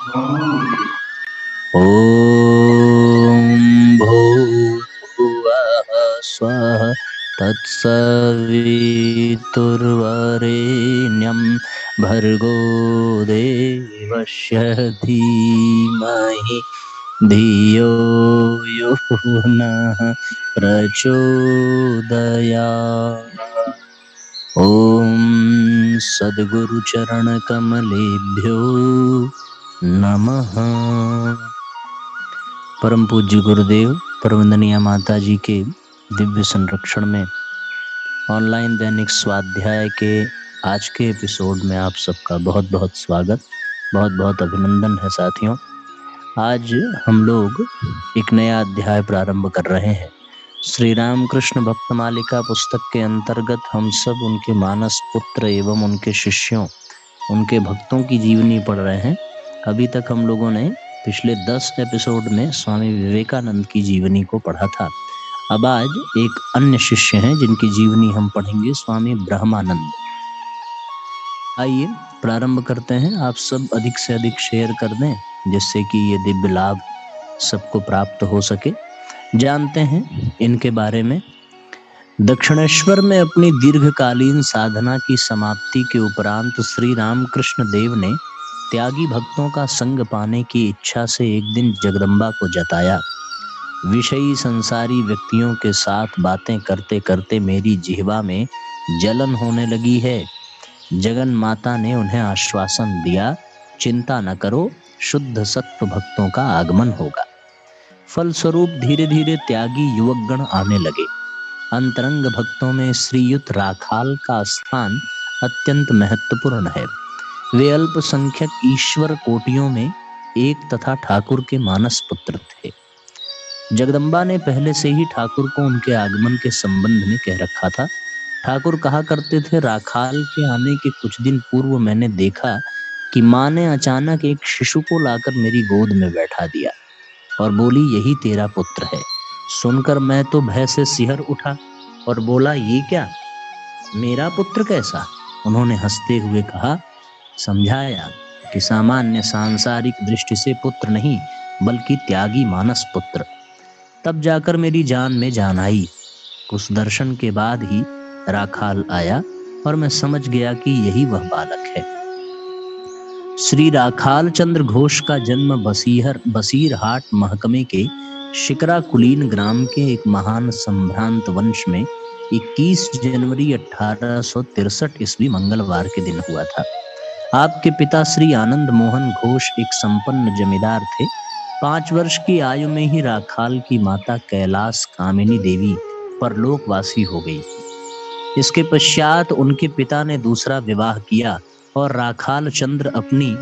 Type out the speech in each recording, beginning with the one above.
ॐ भूर्भुवः स्वः तत्सवितुर्वरेण्यं भर्गो देवस्य धीमहि धियो यो नः प्रचोदयात्। ॐ सद्गुरुचरणकमलेभ्यो नमः। परम पूज्य गुरुदेव परवंदनीय माता जी के दिव्य संरक्षण में ऑनलाइन दैनिक स्वाध्याय के आज के एपिसोड में आप सबका बहुत बहुत स्वागत, बहुत बहुत अभिनंदन है साथियों। आज हम लोग एक नया अध्याय प्रारंभ कर रहे हैं। श्री राम कृष्ण भक्त मालिका पुस्तक के अंतर्गत हम सब उनके मानस पुत्र एवं उनके शिष्यों, उनके भक्तों की जीवनी पढ़ रहे हैं। अभी तक हम लोगों ने पिछले 10 एपिसोड में स्वामी विवेकानंद की जीवनी को पढ़ा था। अब आज एक अन्य शिष्य हैं जिनकी जीवनी हम पढ़ेंगे, स्वामी ब्रह्मानंद। आइए प्रारंभ करते हैं। आप सब अधिक से अधिक शेयर कर दें जिससे कि ये दिव्य लाभ सबको प्राप्त हो सके। जानते हैं इनके बारे में। दक्षिणेश्वर में अपनी दीर्घकालीन साधना की समाप्ति के उपरांत श्री रामकृष्ण देव ने त्यागी भक्तों का संग पाने की इच्छा से एक दिन जगदम्बा को जताया। विषयी संसारी व्यक्तियों के साथ बातें करते करते मेरी जिह्वा में जलन होने लगी है। जगन माता ने उन्हें आश्वासन दिया, चिंता न करो, शुद्ध सत्व भक्तों का आगमन होगा। फलस्वरूप धीरे धीरे त्यागी युवकगण आने लगे। अंतरंग भक्तों में श्रीयुत राखाल का स्थान अत्यंत महत्वपूर्ण है। वे अल्पसंख्यक ईश्वर कोटियों में एक तथा ठाकुर के मानस पुत्र थे। जगदम्बा ने पहले से ही ठाकुर को उनके आगमन के संबंध में कह रखा था। ठाकुर कहा करते थे, राखाल के आने के कुछ दिन पूर्व मैंने देखा कि माँ ने अचानक एक शिशु को लाकर मेरी गोद में बैठा दिया और बोली, यही तेरा पुत्र है। सुनकर मैं तो भय से सिहर उठा और बोला, ये क्या, मेरा पुत्र कैसा? उन्होंने हंसते हुए कहा, समझाया कि सामान्य सांसारिक दृष्टि से पुत्र नहीं बल्कि त्यागी मानस पुत्र। तब जाकर मेरी जान में जान आई। उस दर्शन के बाद ही राखाल आया और मैं समझ गया कि यही वह बालक है। श्री राखाल चंद्र घोष का जन्म बसीरहाट महकमे के शिकरा कुलीन ग्राम के एक महान संभ्रांत वंश में 21 जनवरी 1863 ईस्वी मंगलवार के दिन हुआ था। आपके पिता श्री आनंद मोहन घोष एक संपन्न जमींदार थे। 5 वर्ष की आयु में ही राखाल की माता कैलाश कामिनी देवी परलोकवासी हो गई। इसके पश्चात उनके पिता ने दूसरा विवाह किया और राखाल चंद्र अपनी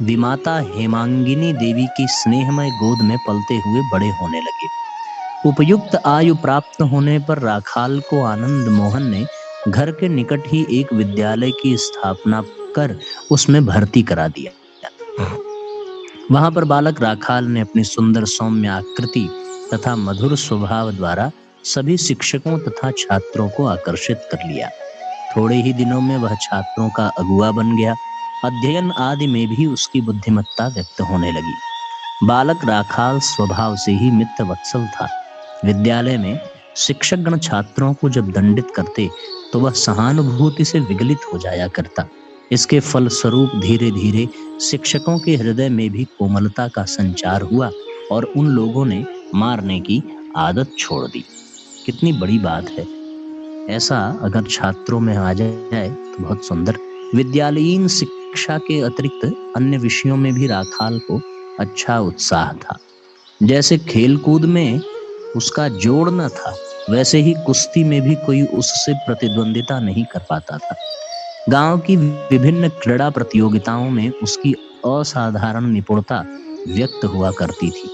विमाता हेमांगिनी देवी की स्नेहमय गोद में पलते हुए बड़े होने लगे। उपयुक्त आयु प्राप्त होने पर राखाल को आनंद मोहन ने घर के निकट ही एक विद्यालय की स्थापना कर उसमें भर्ती करा दिया। वहां पर बालक राखाल ने अपनी सुंदर सौम्य आकृति तथा मधुर स्वभाव द्वारा सभी शिक्षकों तथा छात्रों को आकर्षित कर लिया। थोड़े ही दिनों में वह छात्रों का अगुआ बन गया। अध्ययन आदि में भी उसकी बुद्धिमत्ता व्यक्त होने लगी। बालक राखाल स्वभाव से ही मित्र वत्सल था। विद्यालय में शिक्षकगण छात्रों को जब दंडित करते तो वह सहानुभूति से विगलित हो जाया करता। इसके फलस्वरूप धीरे धीरे शिक्षकों के हृदय में भी कोमलता का संचार हुआ और उन लोगों ने मारने की आदत छोड़ दी। कितनी बड़ी बात है। ऐसा अगर छात्रों में आ जाए तो बहुत सुंदर। विद्यालयीन शिक्षा के अतिरिक्त अन्य विषयों में भी राखाल को अच्छा उत्साह था। जैसे खेलकूद में उसका जोड़ न था, वैसे ही कुश्ती में भी कोई उससे प्रतिद्वंदिता नहीं कर पाता था। गांव की विभिन्न क्रीड़ा प्रतियोगिताओं में उसकी असाधारण निपुणता व्यक्त हुआ करती थी।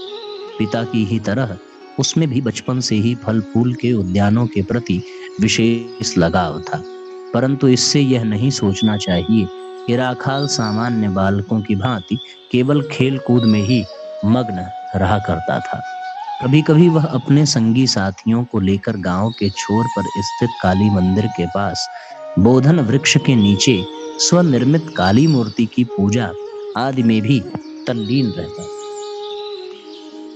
पिता की ही तरह उसमें भी बचपन से ही फल फूल के उद्यानों के प्रति विशेष लगाव था। परंतु इससे यह नहीं सोचना चाहिए कि राखाल सामान्य बालकों की भांति केवल खेल कूद में ही मग्न रहा करता था। कभी कभी वह अपने संगी साथियों को लेकर गांव के छोर पर स्थित काली मंदिर के पास बोधन वृक्ष के नीचे स्वनिर्मित काली मूर्ति की पूजा आदि में भी तल्लीन रहता।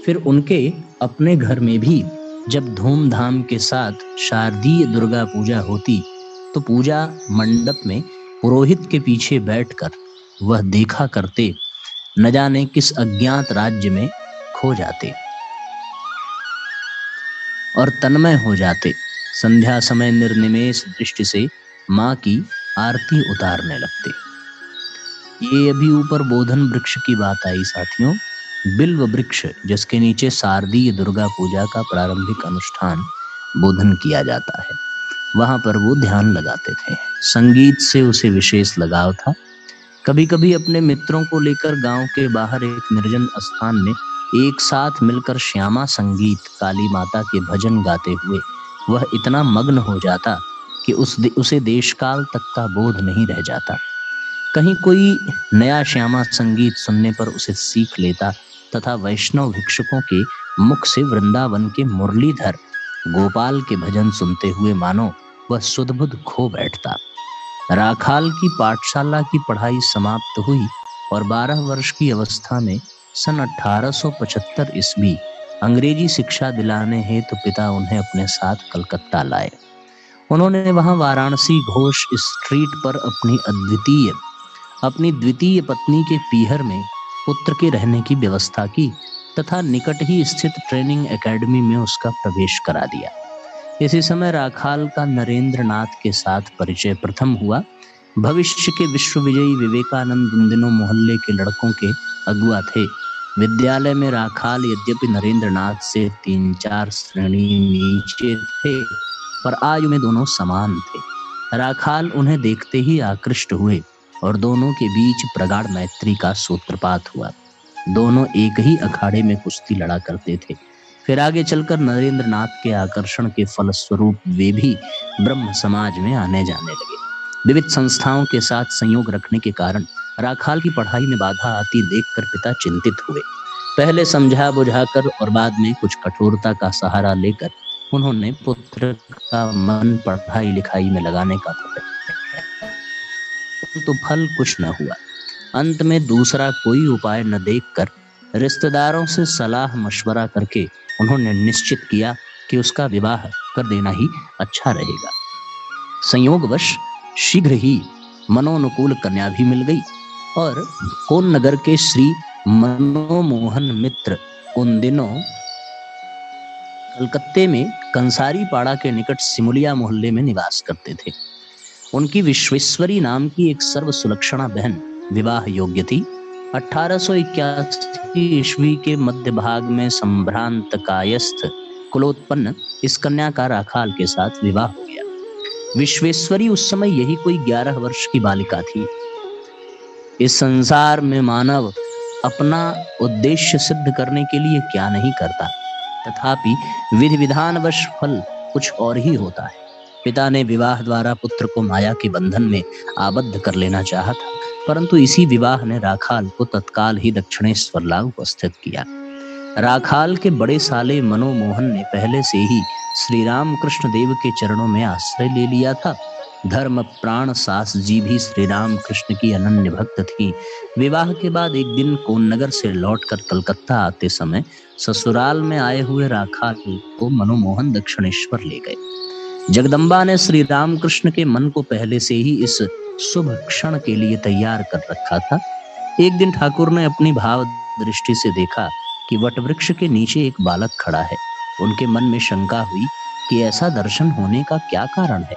फिर उनके अपने घर में भी जब धूमधाम के साथ शारदीय दुर्गा पूजा होती तो पूजा मंडप में पुरोहित के पीछे बैठकर वह देखा करते, न जाने किस अज्ञात राज्य में खो जाते और तन्मय हो जाते। संध्या समय निर्निमेष दृष्टि से माँ की आरती उतारने लगते। ये अभी ऊपर बोधन वृक्ष की बात आई साथियों। बिल्व वृक्ष जिसके नीचे शारदीय दुर्गा पूजा का प्रारंभिक अनुष्ठान बोधन किया जाता है, वहां पर वो ध्यान लगाते थे। संगीत से उसे विशेष लगाव था। कभी कभी अपने मित्रों को लेकर गांव के बाहर एक निर्जन स्थान में एक साथ मिलकर श्यामा संगीत काली माता के भजन गाते हुए वह इतना मग्न हो जाता कि उसे देशकाल तक का बोध नहीं रह जाता। कहीं कोई नया श्यामा संगीत सुनने पर उसे सीख लेता तथा वैष्णव भिक्षुकों के मुख से वृंदावन के मुरलीधर गोपाल के भजन सुनते हुए मानो वह सुध-बुध खो बैठता। राखाल की पाठशाला की पढ़ाई समाप्त हुई और 12 वर्ष की अवस्था में सन 1875 ईस्वी अंग्रेजी शिक्षा दिलाने हेतु पिता उन्हें अपने साथ कलकत्ता लाए। उन्होंने वहां वाराणसी घोष स्ट्रीट पर अपनी द्वितीय पत्नी के पीहर में पुत्र के रहने की व्यवस्था की तथा निकट ही स्थित ट्रेनिंग एकेडमी में उसका प्रवेश करा दिया। इसी समय राखाल का नरेंद्र नाथ के साथ परिचय प्रथम हुआ। भविष्य के विश्व विजयी विवेकानंद उन दिनों मोहल्ले के लड़कों के अगुआ थे। विद्यालय में राखाल यद्यपि नरेंद्र नाथ से 3-4 श्रेणी नीचे थे, पर आयु में दोनों समान थे। राखाल उन्हें देखते ही आकृष्ट हुए और दोनों के बीच प्रगाढ़ मैत्री का सूत्रपात हुआ। दोनों एक ही अखाड़े में कुश्ती लड़ा करते थे। फिर आगे चलकर नरेंद्र नाथ के आकर्षण के फलस्वरूप वे भी ब्रह्म समाज में आने जाने लगे। विविध संस्थाओं के साथ संयोग रखने के कारण राखाल की पढ़ाई में बाधा आती देखकर पिता चिंतित हुए। पहले समझा बुझाकर और बाद में कुछ कठोरता का सहारा लेकर उन्होंने पुत्र का मन पढ़ाई लिखाई में लगाने का तो फल कुछ न हुआ। अंत में दूसरा कोई उपाय न देखकर रिश्तेदारों से सलाह मशवरा करके उन्होंने निश्चित किया कि उसका विवाह कर देना ही अच्छा रहेगा। संयोगवश शीघ्र ही मनोनुकूल कन्या भी मिल गई और कोन नगर के श्री मनोमोहन मित्र उन दिनों कलकत्ते में कंसारी पाड़ा के निकट सिमुलिया मोहल्ले में निवास करते थे। उनकी विश्वेश्वरी नाम की एक सर्व सुलक्षणा बहन विवाह योग्य थी। 1881 ईस्वी के मध्य भाग में संभ्रांत कायस्थ कुलोत्पन्न इस कन्या का राखाल के साथ विवाह हो गया। विश्वेश्वरी उस समय यही कोई 11 वर्ष की बालिका थी। इस संसार में मानव अपना उद्देश्य सिद्ध करने के लिए क्या नहीं करता, तथापि विधि विधानवश फल कुछ और ही होता है। पिता ने विवाह द्वारा पुत्र को माया के बंधन में आबद्ध कर लेना चाहा था, परंतु इसी विवाह ने राखाल को तत्काल ही दक्षिणेश्वर ला उपस्थित किया। राखाल के बड़े साले मनोमोहन ने पहले से ही श्री राम कृष्ण देव के चरणों में आश्रय ले लिया था। धर्म प्राण सास जी भी श्री राम कृष्ण की अनन्य भक्त थी। विवाह के बाद एक दिन कोन्नगर से लौटकर कलकत्ता आते समय ससुराल में आए हुए राखाल को मनोमोहन दक्षिणेश्वर ले गए। जगदम्बा ने श्री राम कृष्ण के मन को पहले से ही इस शुभ क्षण के लिए तैयार कर रखा था। एक दिन ठाकुर ने अपनी भाव दृष्टि से देखा कि वटवृक्ष के नीचे एक बालक खड़ा है। उनके मन में शंका हुई कि ऐसा दर्शन होने का क्या कारण है।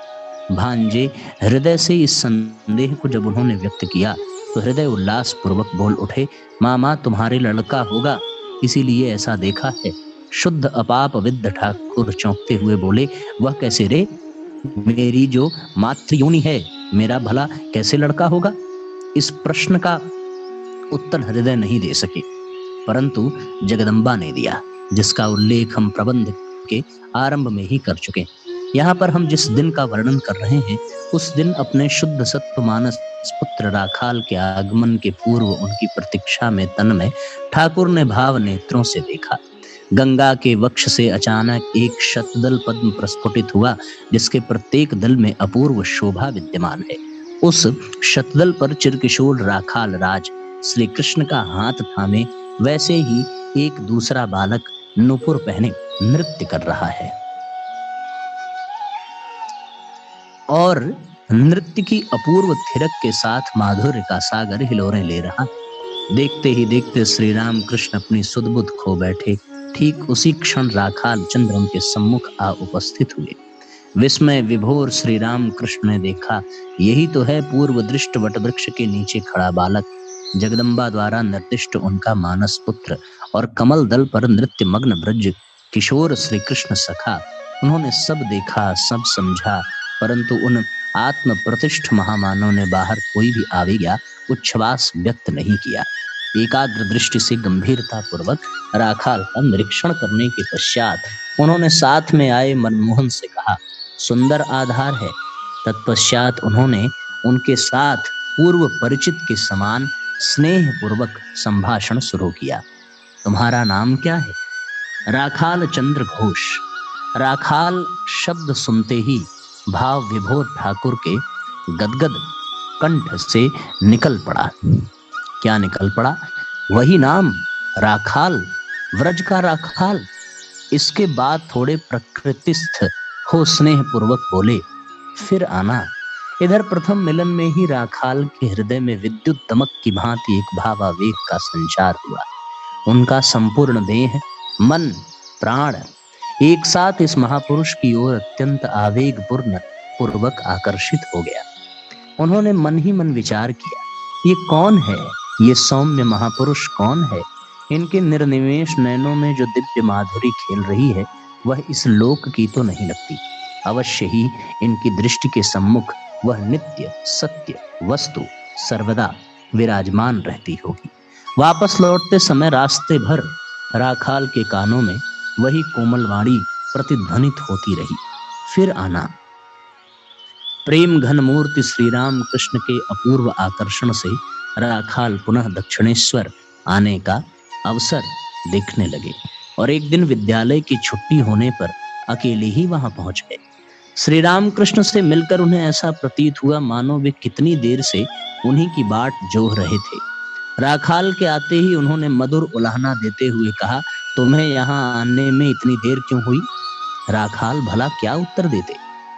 भांजे हृदय से इस संदेह को जब उन्होंने व्यक्त किया तो हृदय उल्लास पूर्वक बोल उठे, मामा तुम्हारे लड़का होगा, इसीलिए ऐसा देखा है। शुद्ध अपाप विद्ध ठाकुर चौंकते हुए बोले, वह कैसे रे? मेरी जो मातृयोनि है, मेरा भला कैसे लड़का होगा? इस प्रश्न का उत्तर हृदय नहीं दे सके, परंतु जगदम्बा ने दिया, जिसका उल्लेख हम प्रबंध के आरंभ में ही कर चुके। यहाँ पर हम जिस दिन का वर्णन कर रहे हैं, उस दिन अपने शुद्ध सत्व मानस पुत्र राखाल के आगमन के पूर्व उनकी प्रतीक्षा में तन्मय ठाकुर ने भाव नेत्रों से देखा। गंगा के वक्ष से अचानक एक शतदल पद्म प्रस्फुटित हुआ, जिसके प्रत्येक दल में अपूर्व शोभा विद्यमान है। उस शतदल पर चिरकिशोर राखाल राज श्री कृष्ण का हाथ थामे वैसे ही एक दूसरा बालक नूपुर पहने नृत्य कर रहा है और नृत्य की अपूर्व थिरक के साथ माधुर्य का सागर हिलोरें ले रहा। देखते ही देखते श्री राम कृष्ण अपनी सुध-बुध खो बैठे। ठीक उसी क्षण राखाल चंद्र उनके सम्मुख आ उपस्थित हुए। विस्मय विभोर श्री राम कृष्ण ने देखा, यही तो है पूर्व दृष्ट वटवृक्ष के नीचे खड़ा बालक, जगदम्बा द्वारा निर्दिष्ट उनका मानस पुत्र और कमल दल पर नृत्य मग्न ब्रज किशोर श्री कृष्ण सखा। उन्होंने सब देखा, सब समझा, परंतु उन आत्म प्रतिष्ठ महामानव ने बाहर कोई भी आवेगा उच्छ्वास व्यक्त नहीं किया। एकाग्र दृष्टि से गंभीरता पूर्वक राखाल का निरीक्षण करने के पश्चात उन्होंने साथ में आए मनमोहन से कहा, सुंदर आधार है। तत्पश्चात उन्होंने उनके साथ पूर्व परिचित के समान स्नेह पूर्वक संभाषण शुरू किया। तुम्हारा नाम क्या है? राखाल चंद्र घोष। राखाल शब्द सुनते ही भाव विभोर ठाकुर के गदगद कंठ से निकल पड़ा। क्या निकल पड़ा? वही नाम, राखाल, व्रज का राखाल। इसके बाद थोड़े प्रकृतिस्थ हो स्नेह पूर्वक बोले, फिर आना। इधर प्रथम मिलन में ही राखाल के हृदय में विद्युत दमक की भांति एक भावावेग का संचार हुआ। उनका संपूर्ण देह, मन, प्राण एक साथ इस महापुरुष की ओर अत्यंत आवेगपूर्ण पूर्वक आकर्षित हो गया। उन्होंने मन ही मन विचार किया, ये कौन है? ये सौम्य महापुरुष कौन है? इनके निर्निमेष नयनों में जो दिव्य माधुरी खेल रही है वह इस लोक की तो नहीं लगती। अवश्य ही इनकी दृष्टि के सम्मुख वह नित्य सत्य वस्तु सर्वदा विराजमान रहती होगी। वापस लौटते समय रास्ते भर राखाल के कानों में वही कोमल वाणी प्रतिध्वनित होती रही, फिर आना। प्रेम घन मूर्ति श्री राम कृष्ण के अपूर्व आकर्षण से राखाल पुनः दक्षिणेश्वर आने का अवसर देखने लगे और एक दिन विद्यालय की छुट्टी होने पर अकेले ही वहां पहुंच गए। श्री राम कृष्ण से मिलकर उन्हें ऐसा प्रतीत हुआ मानो वे कितनी देर से उन्हीं की बाट जोह रहे थे। राखाल के आते ही उन्होंने मधुर उलाहना देते हुए कहा, तुम्हें यहाँ आने में इतनी देर क्यों हुई? राखाल भला क्या उत्तर देते?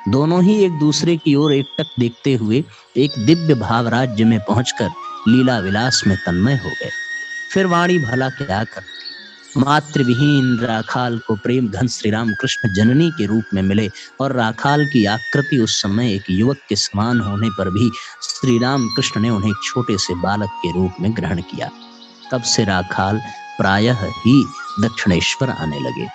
दोनों ही एक दूसरे की ओर एकटक देखते हुए एक दिव्य भाव राज्य में पहुंचकर लीला विलास में तन्मय हो गए। फिर वाणी भला क्या करती? मातृविहीन राखाल को प्रेम घन श्री राम कृष्ण जननी के रूप में मिले और राखाल की आकृति उस समय एक युवक के समान होने पर भी श्री राम कृष्ण ने उन्हें छोटे से बालक के रूप में ग्रहण किया। तब से राखाल प्रायः ही दक्षिणेश्वर आने लगे।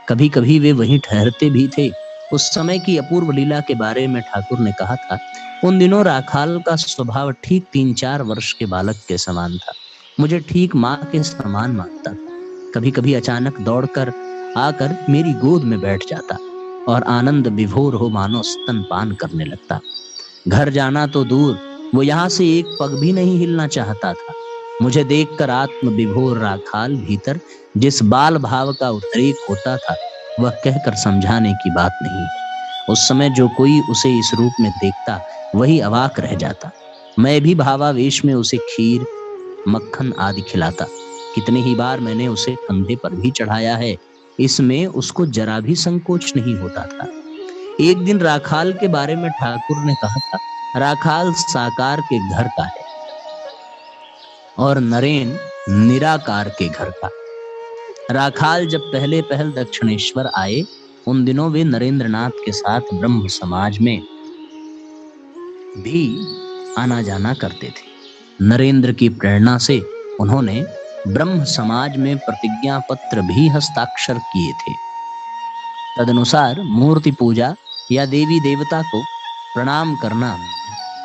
कभी कभी वे वहीं ठहरते भी थे। उस समय की अपूर्व लीला के बारे में ठाकुर ने कहा था, उन दिनों राखाल का स्वभाव ठीक 3-4 वर्ष के बालक के समान था। मुझे ठीक माँ के समान मानता था। कभी कभी अचानक दौड़कर आकर मेरी गोद में बैठ जाता और आनंद विभोर हो मानो स्तनपान करने लगता। घर जाना तो दूर, वो यहाँ से एक पग भी नहीं हिलना चाहता था। मुझे देखकर आत्म विभोर राखाल भीतर जिस बाल भाव का उद्रेक होता था वह कहकर समझाने की बात नहीं। उस समय जो कोई उसे इस रूप में देखता वही अवाक रह जाता। मैं भी भावावेश में उसे खीर, मक्खन आदि खिलाता। कितनी ही बार मैंने उसे कंधे पर भी चढ़ाया है। इसमें उसको जरा भी संकोच नहीं होता था। एक दिन राखाल के बारे में ठाकुर ने कहा था, राखाल साकार के घर का है और नरेन निराकार के घर का। राखाल जब पहले पहल दक्षिणेश्वर आए उन दिनों वे नरेंद्रनाथ के साथ ब्रह्म समाज में भी आना जाना करते थे। नरेंद्र की प्रेरणा से उन्होंने ब्रह्म समाज में प्रतिज्ञा पत्र भी हस्ताक्षर किए थे। तदनुसार मूर्ति पूजा या देवी देवता को प्रणाम करना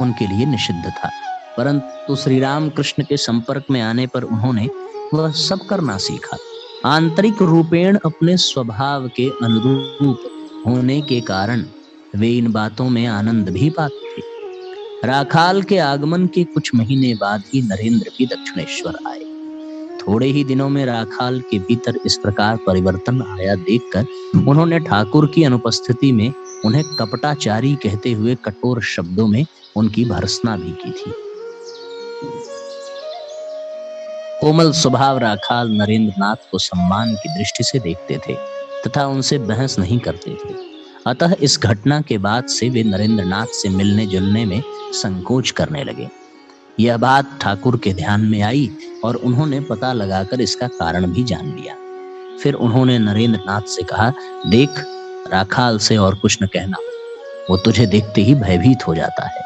उनके लिए निषिद्ध था, परंतु श्री राम कृष्ण के संपर्क में आने पर उन्होंने वह सब करना सीखा। आंतरिक रूपेण अपने स्वभाव के अनुरूप होने के कारण वे इन बातों में आनंद भी पाते थे। राखाल के आगमन के कुछ महीने बाद ही नरेंद्र भी दक्षिणेश्वर आए। थोड़े ही दिनों में राखाल के भीतर इस प्रकार परिवर्तन आया देखकर उन्होंने ठाकुर की अनुपस्थिति में उन्हें कपटाचारी कहते हुए कठोर शब्दों में उनकी भर्त्सना भी की थी। कोमल स्वभाव राखाल नरेंद्रनाथ को सम्मान की दृष्टि से देखते थे तथा उनसे बहस नहीं करते थे। अतः इस घटना के बाद से वे नरेंद्रनाथ से मिलने जुलने में संकोच करने लगे। यह बात ठाकुर के ध्यान में आई और उन्होंने पता लगाकर इसका कारण भी जान लिया। फिर उन्होंने नरेंद्रनाथ से कहा, देख, राखाल से और कुछ न कहना, वो तुझे देखते ही भयभीत हो जाता है।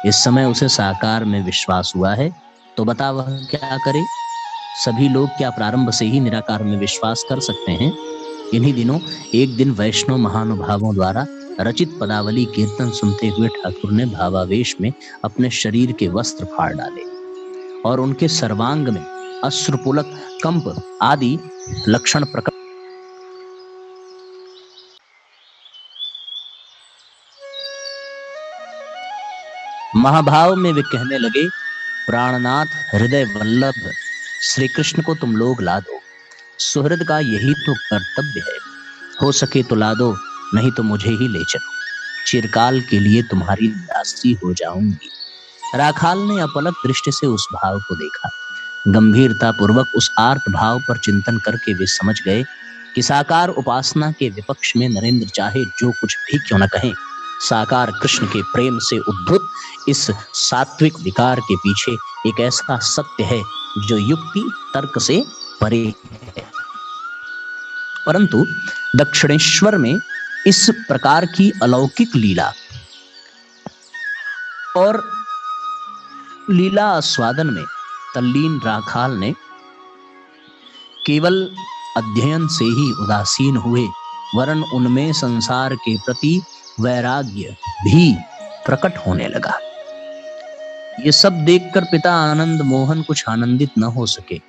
इस समय उसे साकार में विश्वास हुआ है, तो बता वह क्या करे। सभी लोग क्या प्रारंभ से ही निराकार में विश्वास कर सकते हैं? इन्हीं दिनों एक दिन वैष्णव महानुभावों द्वारा रचित पदावली कीर्तन सुनते हुए ठाकुर ने भावावेश में अपने शरीर के वस्त्र फाड़ डाले और उनके सर्वांग में अश्रुपुलक, कंप आदि लक्षण प्रकट। महाभाव में वे कहने लगे, प्राणनाथ हृदय वल्लभ श्री कृष्ण को तुम लोग ला दो। सुहृद का यही तो कर्तव्य है। हो सके तो ला दो, नहीं तो मुझे ही ले चलो। चिरकाल के लिए तुम्हारी दासी हो जाऊंगी। राखाल ने अपलक दृष्टि से उस भाव को देखा। गंभीरता पूर्वक उस आर्त भाव पर चिंतन करके वे समझ गए कि साकार उपासना के विपक्ष में नरेंद्र चाहे जो कुछ भी क्यों न कहें, साकार कृष्ण के प्रेम से उद्भुत इस सात्विक विकार के पीछे एक ऐसा सत्य है जो युक्ति तर्क से परे है। परंतु दक्षिणेश्वर में इस प्रकार की अलौकिक लीला और लीला आस्वादन में तल्लीन राखाल ने केवल अध्ययन से ही उदासीन हुए, वरन उनमें संसार के प्रति वैराग्य भी प्रकट होने लगा। ये सब देखकर पिता आनंद मोहन कुछ आनंदित न हो सके।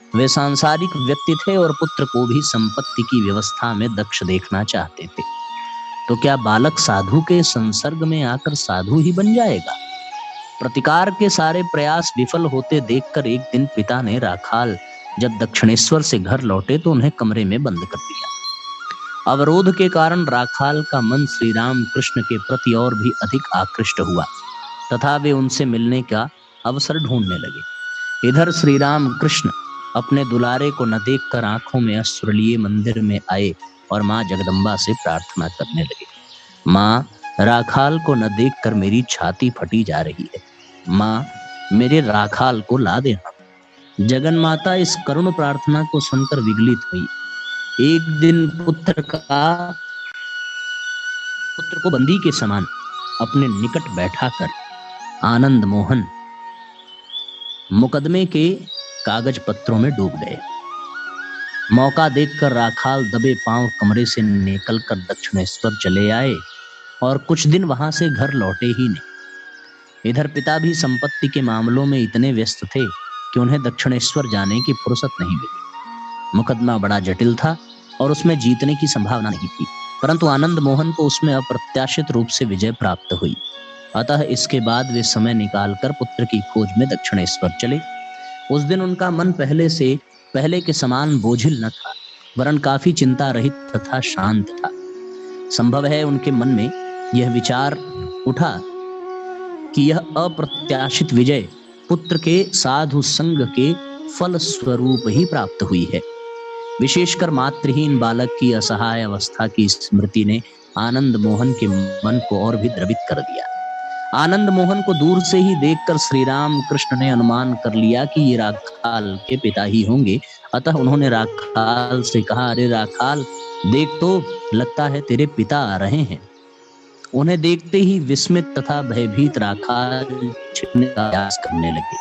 वे सांसारिक व्यक्ति थे और पुत्र को भी संपत्ति की व्यवस्था में दक्ष देखना चाहते थे। तो क्या बालक साधु के संसर्ग में आकर साधु ही बन जाएगा? प्रतिकार के सारे प्रयास विफल होते देखकर एक दिन पिता ने राखाल जब दक्षिणेश्वर से घर लौटे तो उन्हें कमरे में बंद कर दिया। अवरोध के कारण राखाल का मन श्री राम कृष्ण के प्रति और भी अधिक आकृष्ट हुआ तथा वे उनसे मिलने का अवसर ढूंढने लगे। इधर श्री राम कृष्ण अपने दुलारे को न देखकर आंखों में अश्रु लिए मंदिर में आए और माँ जगदम्बा से प्रार्थना करने लगे। माँ, राखाल को न देखकर मेरी छाती फटी जा रही है। माँ, मेरे राखाल को ला देना। जगन माता इस करुण प्रार्थना को सुनकर विगलित हुई। एक दिन पुत्र को बंदी के समान अपने निकट बैठा कर आनंद मोहन मुकदमे के कागज पत्रों में डूब गए। मौका देखकर राखाल दबे पांव कमरे से निकलकर दक्षिणेश्वर चले आए और कुछ दिन वहां से घर लौटे ही नहीं। इधर पिता भी संपत्ति के मामलों में इतने व्यस्त थे कि उन्हें दक्षिणेश्वर जाने की फुर्सत नहीं मिली। मुकदमा बड़ा जटिल था और उसमें जीतने की संभावना नहीं थी, परंतु आनंद मोहन को उसमें अप्रत्याशित रूप से विजय प्राप्त हुई। अतः इसके बाद वे समय निकालकर पुत्र की खोज में दक्षिणेश्वर चले। उस दिन उनका मन पहले के समान बोझिल न था, वरन काफी चिंता रहित तथा शांत था। संभव है उनके मन में यह विचार उठा कि यह अप्रत्याशित विजय पुत्र के साधु संग के फल स्वरूप ही प्राप्त हुई है। विशेषकर मातृहीन बालक की असहाय अवस्था की स्मृति ने आनंद मोहन के मन को और भी द्रवित कर दिया। आनंद मोहन को दूर से ही देखकर श्री राम कृष्ण ने अनुमान कर लिया कि ये राखाल के पिता ही होंगे। अतः उन्होंने राखाल से कहा, अरे राखाल, देख तो, लगता है तेरे पिता आ रहे हैं। उन्हें देखते ही विस्मित तथा भयभीत राखाल छिपने का प्रयास करने लगे,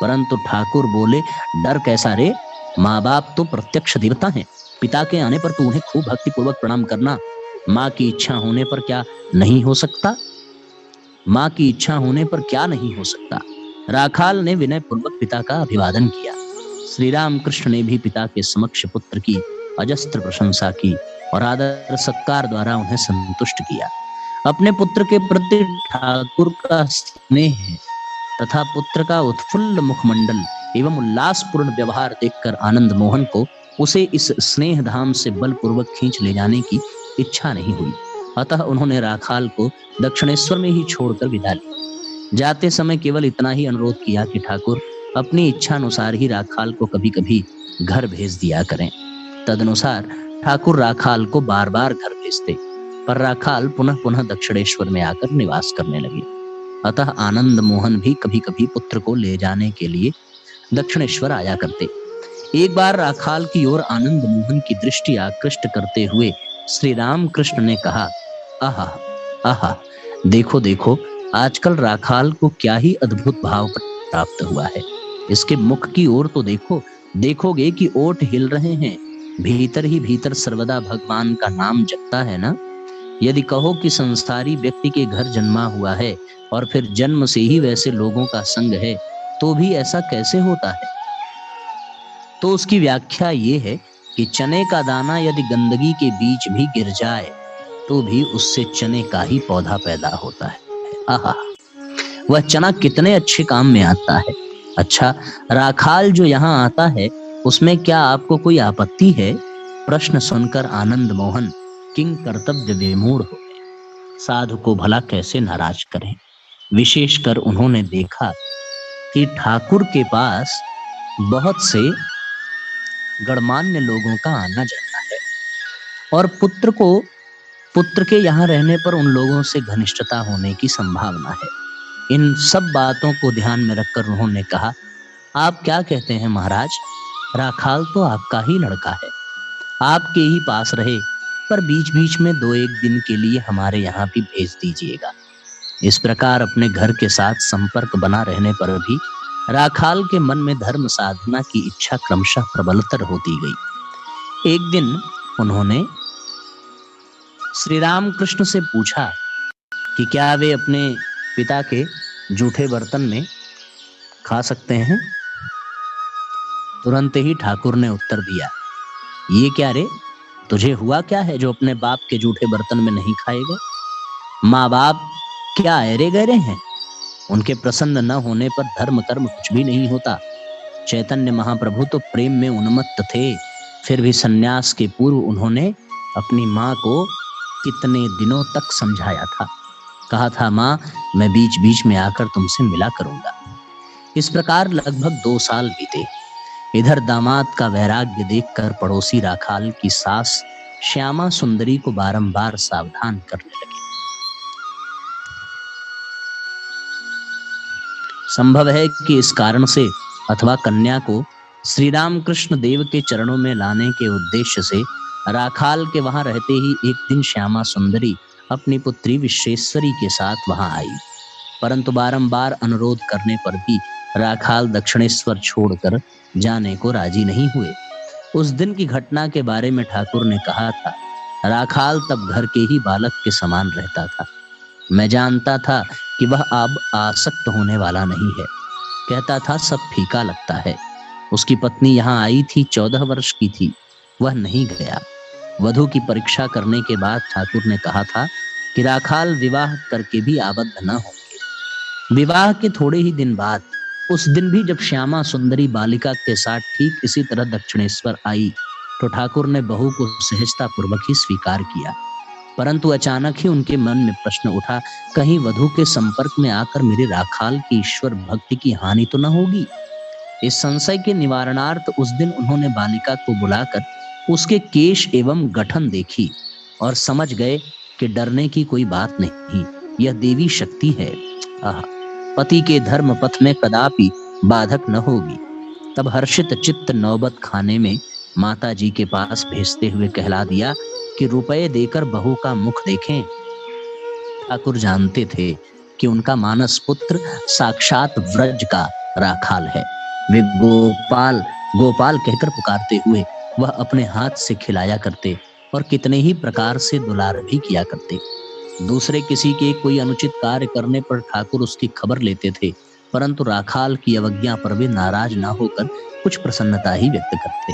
परंतु ठाकुर बोले, डर कैसा रे, माँ बाप तो प्रत्यक्ष देवता हैं। पिता के आने पर तू उन्हें खूब भक्ति पूर्वक प्रणाम करना। माँ की इच्छा होने पर क्या नहीं हो सकता? माँ की इच्छा होने पर क्या नहीं हो सकता? राखाल ने विनय पूर्वक पिता का अभिवादन किया। श्री राम कृष्ण ने भी पिता के समक्ष पुत्र की अजस्त्र प्रशंसा की और आदर सत्कार द्वारा उन्हें संतुष्ट किया। अपने पुत्र के प्रति ठाकुर का स्नेह तथा पुत्र का उत्फुल्ल मुखमंडल एवं उल्लासपूर्ण व्यवहार देखकर आनंद मोहन को उसे इस स्नेह धाम से बलपूर्वक खींच ले जाने की इच्छा नहीं हुई। अतः उन्होंने राखाल को दक्षिणेश्वर में ही छोड़कर विदा ली। जाते समय केवल इतना ही अनुरोध किया कि ठाकुर, अपनी इच्छा अनुसार ही राखाल को कभी कभी घर भेज दिया करें। तदनुसार ठाकुर राखाल को बार बार घर भेजते, पर राखाल पुनः पुनः दक्षिणेश्वर में आकर निवास करने लगे। अतः आनंद मोहन भी कभी कभी पुत्र को ले जाने के लिए दक्षिणेश्वर आया करते। एक बार राखाल की ओर आनंद मोहन की दृष्टि आकृष्ट करते हुए श्री राम कृष्ण ने कहा, आहा आहा, देखो देखो, आजकल राखाल को क्या ही अद्भुत भाव प्राप्त हुआ है। इसके मुख की ओर तो देखो, देखोगे कि ओठ हिल रहे हैं, भीतर ही भीतर सर्वदा भगवान का नाम जपता है ना। यदि कहो कि संसारी व्यक्ति के घर जन्मा हुआ है और फिर जन्म से ही वैसे लोगों का संग है, तो भी ऐसा कैसे होता है? तो उसकी व्याख्या ये है कि चने का दाना यदि गंदगी के बीच भी गिर जाए तो भी उससे चने का ही पौधा पैदा होता है। आहा, वह चना कितने अच्छे काम में आता है। अच्छा, राखाल जो यहाँ आता है उसमें क्या आपको कोई आपत्ति है? प्रश्न सुनकर आनंद मोहन किंग कर्तव्य विमूढ़ हो गए। साधु को भला कैसे नाराज करें। विशेषकर उन्होंने देखा कि ठाकुर के पास बहुत से गणमान्य लोगों का आना जाना है और पुत्र के यहाँ रहने पर उन लोगों से घनिष्ठता होने की संभावना है। इन सब बातों को ध्यान में रखकर उन्होंने कहा, आप क्या कहते हैं महाराज? राखाल तो आपका ही लड़का है, आपके ही पास रहे, पर बीच बीच में 2-1 दिन के लिए हमारे यहाँ भी भेज दीजिएगा। इस प्रकार अपने घर के साथ संपर्क बना रहने पर भी राखाल के मन में धर्म साधना की इच्छा क्रमशः प्रबलतर होती गई। एक दिन उन्होंने श्री राम कृष्ण से पूछा कि क्या वे अपने पिता के जूठे बर्तन में खा सकते हैं? तुरंत ही ठाकुर ने उत्तर दिया, ये क्या रे, तुझे हुआ क्या है जो अपने बाप के जूठे बर्तन में नहीं खाएगा? माँ बाप क्या अरे गहरे हैं? उनके प्रसन्न न होने पर धर्म कर्म कुछ भी नहीं होता। चैतन्य महाप्रभु तो प्रेम में उन्मत्त थे, फिर भी सन्यास के पूर्व उन्होंने अपनी माँ को कितने दिनों तक समझाया था। कहा था, माँ मैं बीच बीच में आकर तुमसे मिला करूंगा। इस प्रकार लगभग 2 साल बीते। इधर दामाद का वैराग्य देखकर पड़ोसी राखाल की सास श्यामा सुंदरी को बारंबार सावधान करने लगे। संभव है कि इस कारण से अथवा कन्या को श्री राम कृष्ण देव के चरणों में लाने के उद्देश्य से राखाल के वहां रहते ही एक दिन श्यामा सुंदरी अपनी पुत्री विश्वेश्वरी के साथ वहां आई, परंतु बारंबार अनुरोध करने पर भी राखाल दक्षिणेश्वर छोड़कर जाने को राजी नहीं हुए। उस दिन की घटना के बारे में ठाकुर ने कहा था, राखाल तब घर के ही बालक के समान रहता था। मैं जानता था कि वह अब आसक्त होने वाला नहीं है। कहता था सब फीका लगता है। उसकी पत्नी यहाँ आई थी, 14 वर्ष की थी, वह नहीं गया। वधू की परीक्षा करने के बाद ठाकुर ने कहा था कि राखाल विवाह करके भी आबद्ध न होंगे। विवाह के थोड़े ही दिन बाद, उस दिन भी जब श्यामा सुंदरी बालिका के साथ ठीक इसी तरह दक्षिणेश्वर आई, तो ठाकुर ने बहू को सहजता पूर्वक ही स्वीकार किया। परंतु अचानक ही उनके मन में प्रश्न उठा, कहीं वधू के संपर्क में आकर मेरे राखाल की ईश्वर भक्ति की हानि तो न होगी। इस संशय के निवारणार्थ उस दिन उन्होंने बालिका को बुलाकर उसके केश एवं गठन देखी और समझ गए कि डरने की कोई बात नहीं, यह देवी शक्ति है। पति के धर्म पथ में कदापि बाधक न होगी। तब हर्षित चित्त नौबत खाने में माता जी के पास भेजते हुए कहला दिया कि रुपए देकर बहू का मुख देखें। ठाकुर जानते थे कि उनका मानस पुत्र साक्षात व्रज का राखाल है। वे गोपाल गोपाल कहकर पुकारते हुए वह अपने हाथ से खिलाया करते और कितने ही प्रकार से दुलार भी किया करते। दूसरे किसी के कोई अनुचित कार्य करने पर ठाकुर उसकी खबर लेते थे, परंतु राखाल की अवज्ञा पर वे नाराज ना होकर कुछ प्रसन्नता ही व्यक्त करते।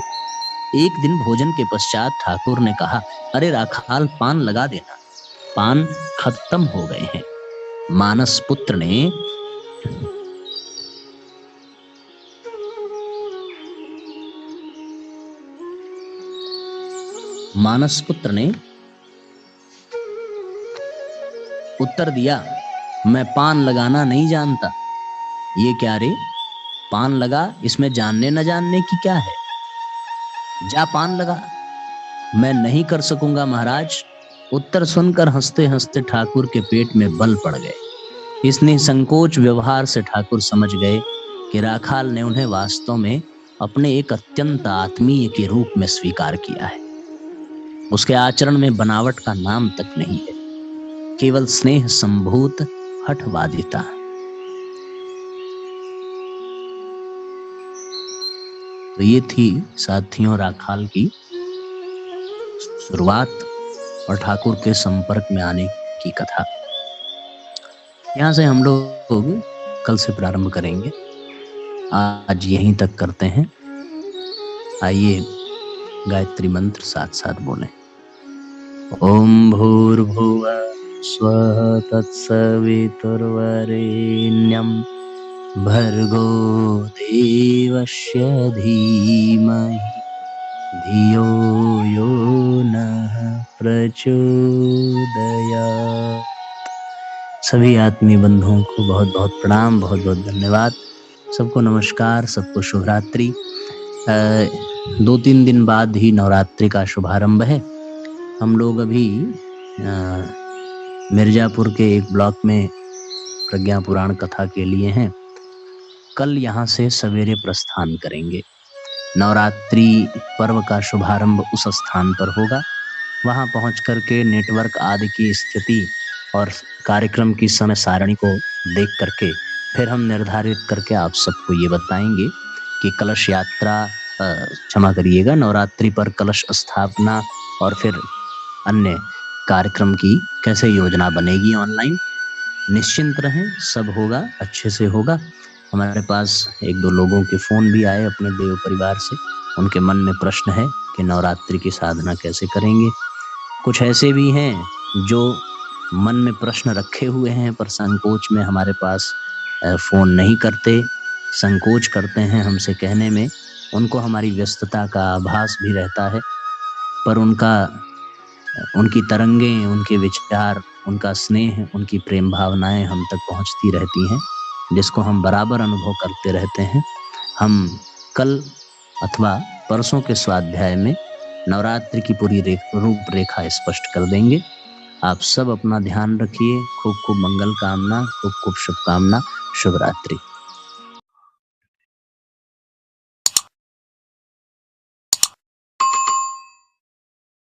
एक दिन भोजन के पश्चात ठाकुर ने कहा, अरे राखाल, पान लगा देना, पान खत्म हो गए हैं। मानस पुत्र ने उत्तर दिया, मैं पान लगाना नहीं जानता। ये क्या रे, पान लगा, इसमें जानने न जानने की क्या है, जा पान लगा। मैं नहीं कर सकूंगा महाराज। उत्तर सुनकर हंसते हंसते ठाकुर के पेट में बल पड़ गए। इस निसंकोच व्यवहार से ठाकुर समझ गए कि राखाल ने उन्हें वास्तव में अपने एक अत्यंत आत्मीय के रूप में स्वीकार किया है। उसके आचरण में बनावट का नाम तक नहीं है, केवल स्नेह संभूत हठवादिता। तो ये थी साथियों राखाल की शुरुआत और ठाकुर के संपर्क में आने की कथा। यहां से हम लोग कल से प्रारंभ करेंगे, आज यहीं तक करते हैं। आइए गायत्री मंत्र साथ साथ बोलें। ओम भूर्भुवः स्वः तत्सवितुर्वरेण्यं भर्गो देवस्य धीमहि धियो यो नः प्रचोदयात्। सभी आत्मीय बंधुओं को बहुत बहुत प्रणाम, बहुत बहुत धन्यवाद। सबको नमस्कार, सबको शुभ रात्रि। 2-3 दिन बाद ही नवरात्रि का शुभारंभ है। हम लोग अभी मिर्जापुर के एक ब्लॉक में प्रज्ञा पुराण कथा के लिए हैं। कल यहाँ से सवेरे प्रस्थान करेंगे। नवरात्रि पर्व का शुभारंभ उस स्थान पर होगा। वहां पहुंच करके नेटवर्क आदि की स्थिति और कार्यक्रम की समय सारणी को देख करके फिर हम निर्धारित करके आप सबको ये बताएंगे कि कलश यात्रा, क्षमा करिएगा, नवरात्रि पर कलश स्थापना और फिर अन्य कार्यक्रम की कैसे योजना बनेगी ऑनलाइन। निश्चिंत रहें, सब होगा, अच्छे से होगा। हमारे पास 1-2 लोगों के फोन भी आए अपने देव परिवार से। उनके मन में प्रश्न है कि नवरात्रि की साधना कैसे करेंगे। कुछ ऐसे भी हैं जो मन में प्रश्न रखे हुए हैं पर संकोच में हमारे पास फोन नहीं करते, संकोच करते हैं हमसे कहने में। उनको हमारी व्यस्तता का आभास भी रहता है, पर उनकी तरंगें, उनके विचार, उनका स्नेह, उनकी प्रेम भावनाएं हम तक पहुंचती रहती हैं, जिसको हम बराबर अनुभव करते रहते हैं। हम कल अथवा परसों के स्वाध्याय में नवरात्रि की पूरी रूपरेखा स्पष्ट कर देंगे। आप सब अपना ध्यान रखिए। खूब खूब मंगल कामना, खूब खूब शुभकामना। शुभ रात्रि।